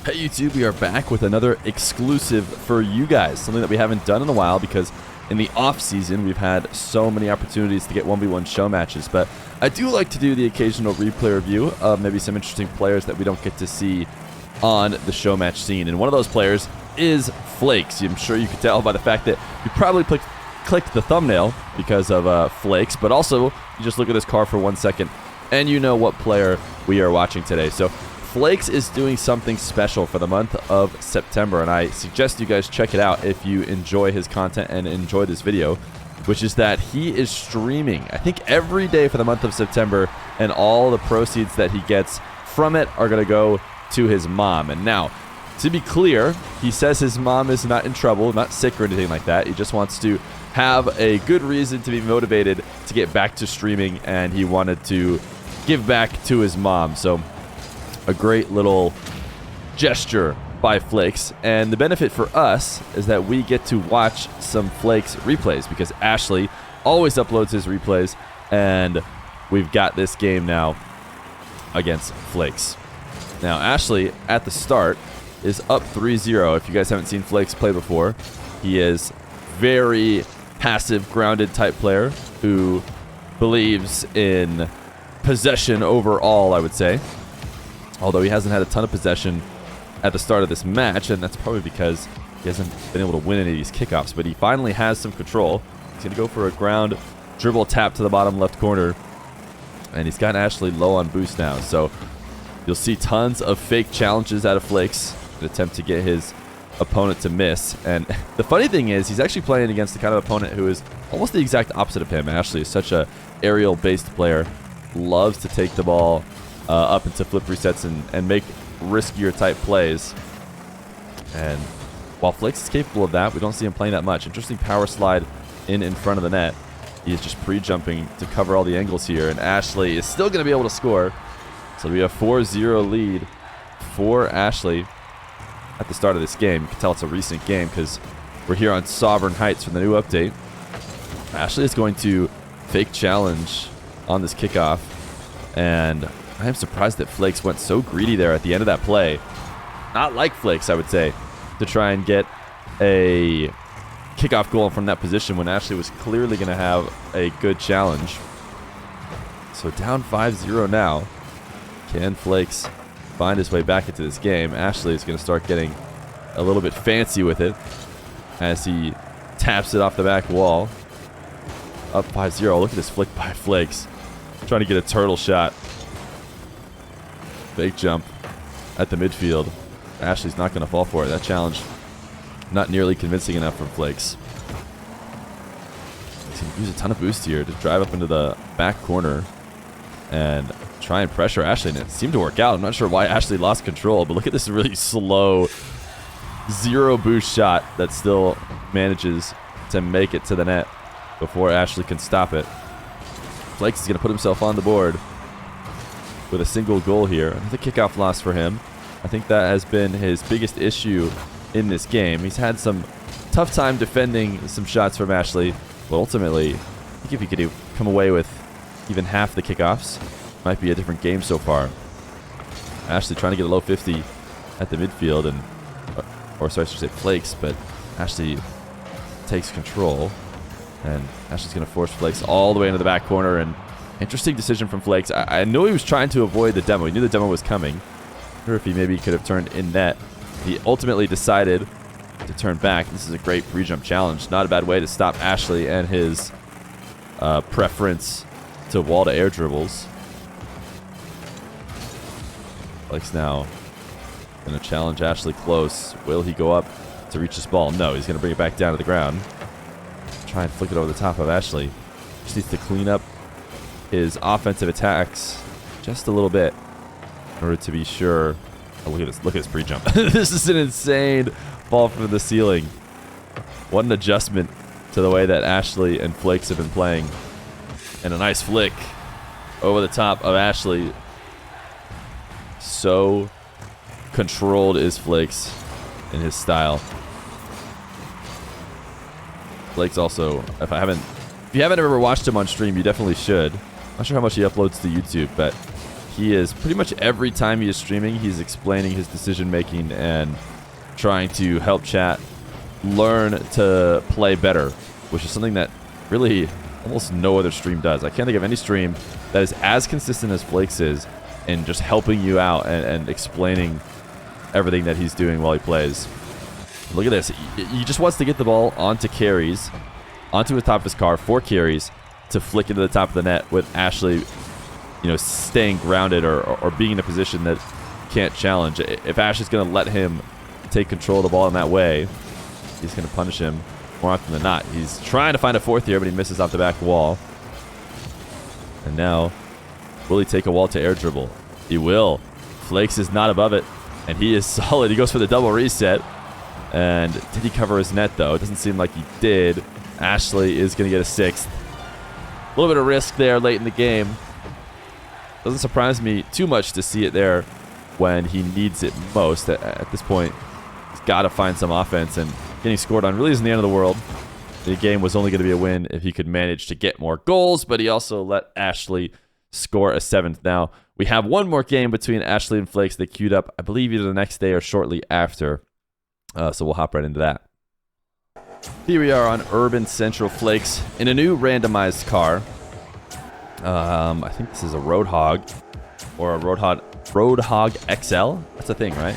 Hey YouTube, we are back with another exclusive for you guys, something that we haven't done in a while because in the off season we've had so many opportunities to get 1v1 show matches, but I do like to do the occasional replay review of maybe some interesting players that we don't get to see on the show match scene, and one of those players is Flakes. I'm sure you could tell by the fact that you probably clicked the thumbnail because of Flakes, but also you just look at this car for 1 second and you know what player we are watching today. So Flakes is doing something special for the month of September, and I suggest you guys check it out if you enjoy his content and enjoy this video, which is that he is streaming, I think, every day for the month of September, and all the proceeds that he gets from it are going to go to his mom. And now, to be clear, he says his mom is not in trouble, not sick or anything like that. He just wants to have a good reason to be motivated to get back to streaming, and he wanted to give back to his mom. So a great little gesture by Flakes, and the benefit for us is that we get to watch some Flakes replays because Ashley always uploads his replays, and we've got this game now against Flakes. Now Ashley at the start is up 3-0. If you guys haven't seen Flakes play before, he is very passive, grounded type player who believes in possession overall, I would say. Although he hasn't had a ton of possession at the start of this match, and that's probably because he hasn't been able to win any of these kickoffs. But he finally has some control. He's going to go for a ground dribble tap to the bottom left corner. And he's got Ashley low on boost now. So you'll see tons of fake challenges out of Flakes, an attempt to get his opponent to miss. And the funny thing is, he's actually playing against the kind of opponent who is almost the exact opposite of him. Ashley is such a aerial-based player, loves to take the ball up into flip resets and make riskier type plays. And while Flakes is capable of that, we don't see him playing that much. Interesting power slide in front of the net. He is just pre-jumping to cover all the angles here, and Ashley is still going to be able to score. So we have 4-0 lead for Ashley at the start of this game. You can tell it's a recent game because we're here on Sovereign Heights from the new update. Ashley is going to fake challenge on this kickoff, and I am surprised that Flakes went so greedy there at the end of that play. Not like Flakes, I would say, to try and get a kickoff goal from that position when Ashley was clearly going to have a good challenge. So down 5-0 now. Can Flakes find his way back into this game? Ashley is going to start getting a little bit fancy with it as he taps it off the back wall. Up 5-0. Look at this flick by Flakes. Trying to get a turtle shot. Fake jump at the midfield. Ashley's not going to fall for it. That challenge not nearly convincing enough from Flakes. He's going to use a ton of boost here to drive up into the back corner and try and pressure Ashley, and it seemed to work out. I'm not sure why Ashley lost control, but look at this really slow zero boost shot that still manages to make it to the net before Ashley can stop it. Flakes is going to put himself on the board with a single goal here. Another kickoff loss for him. I think that has been his biggest issue in this game. He's had some tough time defending some shots from Ashley, but ultimately, I think if he could come away with even half the kickoffs, might be a different game so far. Ashley trying to get a low 50 at the midfield, and or sorry, I should say Flakes, but Ashley takes control, and Ashley's going to force Flakes all the way into the back corner. And interesting decision from Flakes. I know he was trying to avoid the demo. He knew the demo was coming. I wonder if he maybe could have turned in net. He ultimately decided to turn back. This is a great pre-jump challenge. Not a bad way to stop Ashley and his preference to wall-to-air dribbles. Flakes now going to challenge Ashley close. Will he go up to reach this ball? No, he's going to bring it back down to the ground. Try and flick it over the top of Ashley. Just needs to clean up his offensive attacks just a little bit in order to be sure. Oh, look at this! Look at this pre-jump. This is an insane ball from the ceiling. What an adjustment to the way that Ashley and Flakes have been playing. And a nice flick over the top of Ashley. So controlled is Flakes in his style. Flakes also, if you haven't ever watched him on stream, you definitely should. Not sure how much he uploads to YouTube, but he is pretty much every time he is streaming, he's explaining his decision making and trying to help chat learn to play better, which is something that really almost no other stream does. I can't think of any stream that is as consistent as Flakes is in just helping you out and explaining everything that he's doing while he plays. Look at this. He just wants to get the ball onto carries, onto the top of his car, 4 carries, to flick into the top of the net with Ashley, you know, staying grounded or being in a position that can't challenge. If Ashley's going to let him take control of the ball in that way, he's going to punish him more often than not. He's trying to find a 4th here, but he misses off the back wall. And now, will he take a wall to air dribble? He will. Flakes is not above it, and he is solid. He goes for the double reset. And did he cover his net, though? It doesn't seem like he did. Ashley is going to get a 6th. A little bit of risk there late in the game. Doesn't surprise me too much to see it there when he needs it most. At this point, he's got to find some offense, and getting scored on really isn't the end of the world. The game was only going to be a win if he could manage to get more goals, but he also let Ashley score a 7th. Now, we have one more game between Ashley and Flakes. They queued up, I believe, either the next day or shortly after. So we'll hop right into that. Here we are on Urban Central Flakes in a new randomized car. I think this is a Roadhog or a Roadhog XL. That's a thing, right?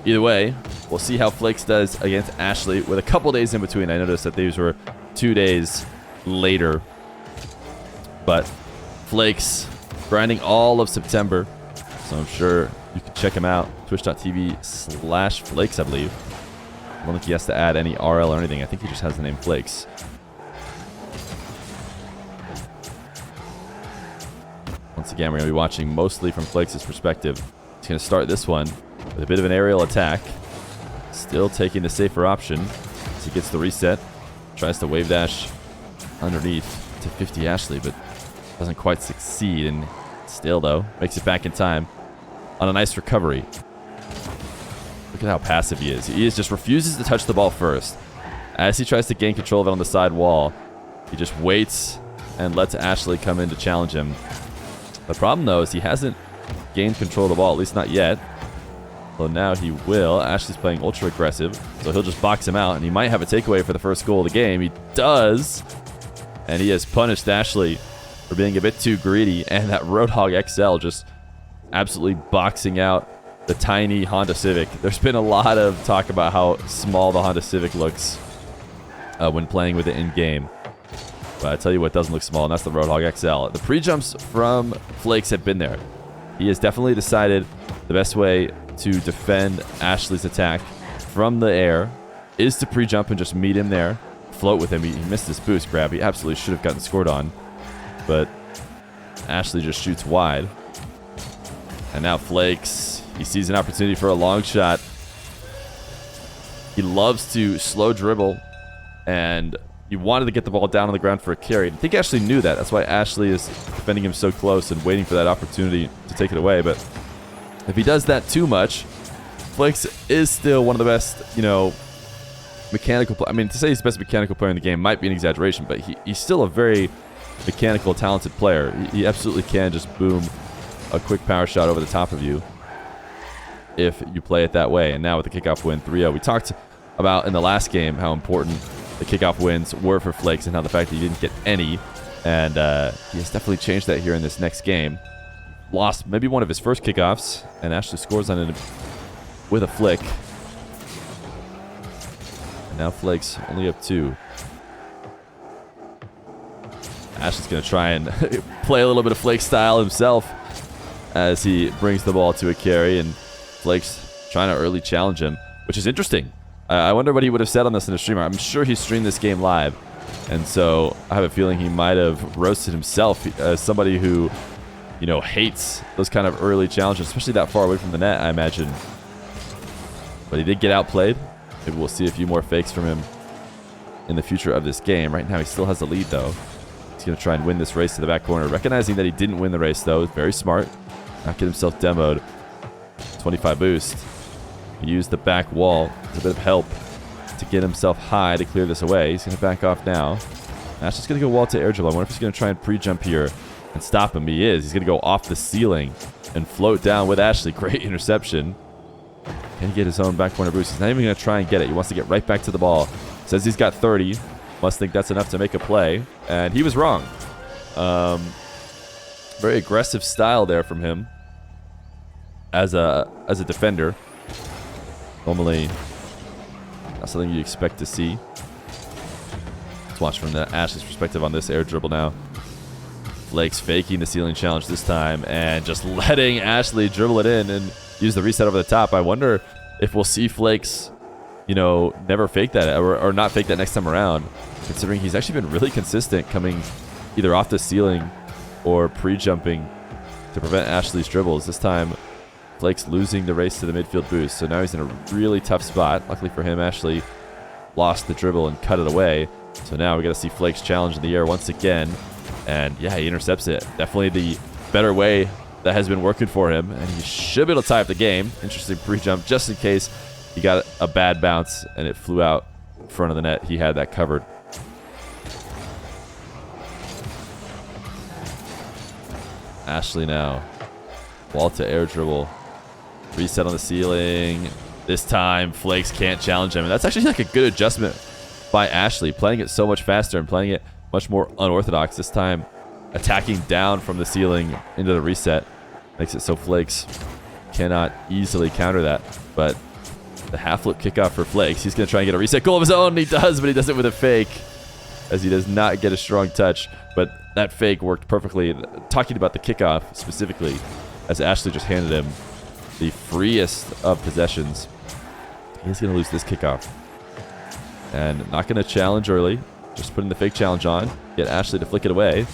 Either way, we'll see how Flakes does against Ashley with a couple days in between. I noticed that these were 2 days later. But Flakes grinding all of September. So I'm sure you can check him out. Twitch.tv/Flakes, I believe. I don't think he has to add any RL or anything. I think he just has the name Flakes. Once again, we're going to be watching mostly from Flakes' perspective. He's going to start this one with a bit of an aerial attack. Still taking the safer option as he gets the reset. Tries to wave dash underneath to 50 Ashley, but doesn't quite succeed. And still, though, makes it back in time on a nice recovery. Look at how passive he is. He just refuses to touch the ball first. As he tries to gain control of it on the side wall, he just waits and lets Ashley come in to challenge him. The problem, though, is he hasn't gained control of the ball, at least not yet. Though now he will. Ashley's playing ultra aggressive, so he'll just box him out, and he might have a takeaway for the first goal of the game. He does, and he has punished Ashley for being a bit too greedy, and that Roadhog XL just absolutely boxing out the tiny Honda Civic. There's been a lot of talk about how small the Honda Civic looks when playing with it in-game. But I tell you what doesn't look small, and that's the Roadhog XL. The pre-jumps from Flakes have been there. He has definitely decided the best way to defend Ashley's attack from the air is to pre-jump and just meet him there. Float with him. He missed his boost grab. He absolutely should have gotten scored on. But Ashley just shoots wide. And now Flakes, he sees an opportunity for a long shot. He loves to slow dribble, and he wanted to get the ball down on the ground for a carry. I think Ashley knew that. That's why Ashley is defending him so close and waiting for that opportunity to take it away. But if he does that too much, Flakes is still one of the best, mechanical I mean, to say he's the best mechanical player in the game might be an exaggeration, but he's still a very mechanical, talented player. He absolutely can just boom a quick power shot over the top of you if you play it that way. And now with the kickoff win 3-0, we talked about in the last game how important the kickoff wins were for Flakes and how the fact that he didn't get any. And he has definitely changed that here in this next game. Lost maybe one of his first kickoffs, and Ashley scores on it with a flick. And now Flakes only up 2. Ashley's going to try and play a little bit of Flake style himself as he brings the ball to a carry, and Flakes trying to early challenge him, which is interesting. I wonder what he would have said on this in a streamer. I'm sure he streamed this game live, and so I have a feeling he might have roasted himself as somebody who, hates those kind of early challenges, especially that far away from the net, I imagine. But he did get outplayed. Maybe we'll see a few more fakes from him in the future of this game. Right now, he still has the lead, though. He's going to try and win this race to the back corner. Recognizing that he didn't win the race, though, very smart. Not get himself demoed. 25 boost. He used the back wall as a bit of help to get himself high to clear this away. He's going to back off now. Ashley's going to go wall to air dribble. I wonder if he's going to try and pre-jump here and stop him. He is. He's going to go off the ceiling and float down with Ashley. Great interception. Can he get his own back corner boost? He's not even going to try and get it. He wants to get right back to the ball. Says he's got 30. Must think that's enough to make a play. And he was wrong. Very aggressive style there from him as a defender. Normally, not something you expect to see. Let's watch from Ashley's perspective on this air dribble now. Flakes faking the ceiling challenge this time and just letting Ashley dribble it in and use the reset over the top. I wonder if we'll see Flakes, you know, never fake that or not fake that next time around, considering he's actually been really consistent coming either off the ceiling or pre-jumping to prevent Ashley's dribbles. This time, Flakes losing the race to the midfield boost. So now he's in a really tough spot. Luckily for him, Ashley lost the dribble and cut it away. So now we got to see Flakes challenge in the air once again. And yeah, he intercepts it. Definitely the better way that has been working for him. And he should be able to tie up the game. Interesting pre-jump just in case he got a bad bounce and it flew out in front of the net. He had that covered. Ashley now. Wall to air dribble. Reset on the ceiling. This time, Flakes can't challenge him. And that's actually like a good adjustment by Ashley. Playing it so much faster and playing it much more unorthodox. This time, attacking down from the ceiling into the reset. Makes it so Flakes cannot easily counter that. But the half-flip kickoff for Flakes. He's going to try and get a reset goal of his own. He does, but he does it with a fake, as he does not get a strong touch. But that fake worked perfectly. Talking about the kickoff specifically, as Ashley just handed him the freest of possessions. He's going to lose this kickoff. And not going to challenge early. Just putting the fake challenge on. Get Ashley to flick it away.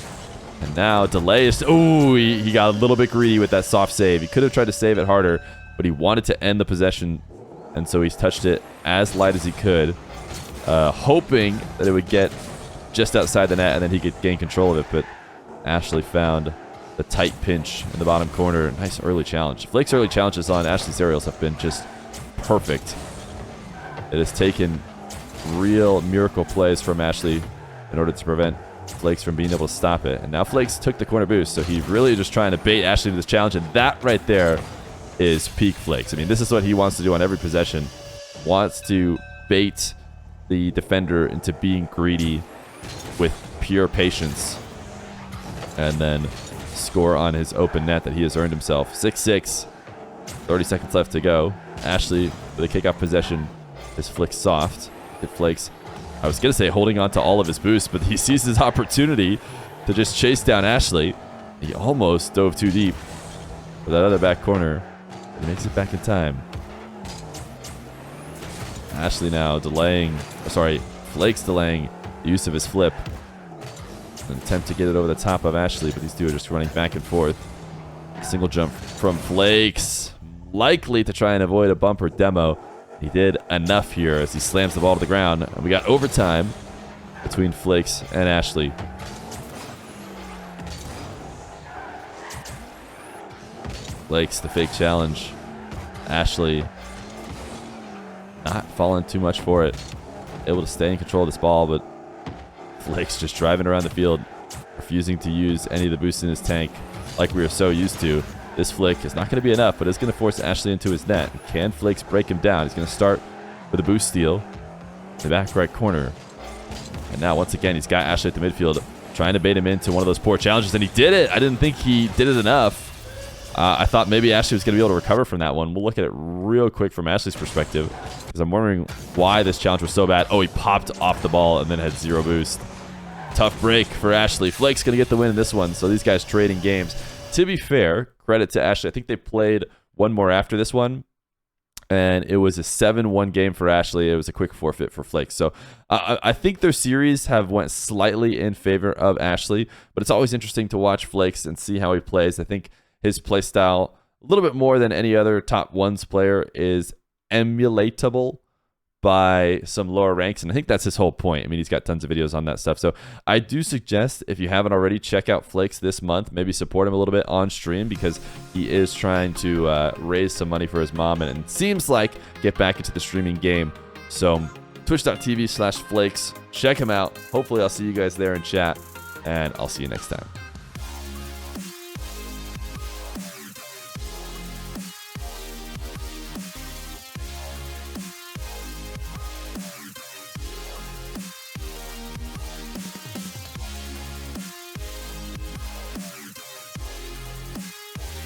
And now delay is... Ooh, he got a little bit greedy with that soft save. He could have tried to save it harder, but he wanted to end the possession. And so he's touched it as light as he could, hoping that it would get just outside the net and then he could gain control of it. But Ashley found the tight pinch in the bottom corner. Nice early challenge. Flake's early challenges on Ashley's aerials have been just perfect. It has taken real miracle plays from Ashley in order to prevent Flakes from being able to stop it. And now Flakes took the corner boost, so he's really just trying to bait Ashley into this challenge, and that right there is peak Flakes. I mean, this is what he wants to do on every possession. Wants to bait the defender into being greedy with pure patience and then score on his open net that he has earned himself. 6-6. 30 seconds left to go. Ashley with a kickoff possession is flicked soft. It Flakes, I was going to say holding on to all of his boosts, but he sees his opportunity to just chase down Ashley. He almost dove too deep for that other back corner. He makes it back in time. Ashley now delaying, Flakes delaying the use of his flip. An attempt to get it over the top of Ashley, but these two are just running back and forth. Single jump from Flakes. Likely to try and avoid a bumper demo. He did enough here as he slams the ball to the ground. And we got overtime between Flakes and Ashley. Flakes, the fake challenge. Ashley not falling too much for it. Able to stay in control of this ball, but Flakes just driving around the field, refusing to use any of the boosts in his tank like we are so used to. This flick is not going to be enough, but it's going to force Ashley into his net. Can Flakes break him down? He's going to start with a boost steal in the back right corner. And now, once again, he's got Ashley at the midfield, trying to bait him into one of those poor challenges, and he did it. I didn't think he did it enough. I thought maybe Ashley was going to be able to recover from that one. We'll look at it real quick from Ashley's perspective, because I'm wondering why this challenge was so bad. Oh, he popped off the ball and then had zero boost. Tough break for Ashley. Flake's going to get the win in this one, so these guys trading games. To be fair, credit to Ashley. I think they played one more after this one, and it was a 7-1 game for Ashley. It was a quick forfeit for Flakes. So I think their series have went slightly in favor of Ashley, but it's always interesting to watch Flakes and see how he plays. I think his play style, a little bit more than any other top ones player, is emulatable by some lower ranks, and I think that's his whole point. I mean, he's got tons of videos on that stuff. So I do suggest, if you haven't already, check out Flakes this month. Maybe support him a little bit on stream, because he is trying to raise some money for his mom, and it seems like get back into the streaming game. So twitch.tv/Flakes. Check him out. Hopefully I'll see you guys there in chat, and I'll see you next time.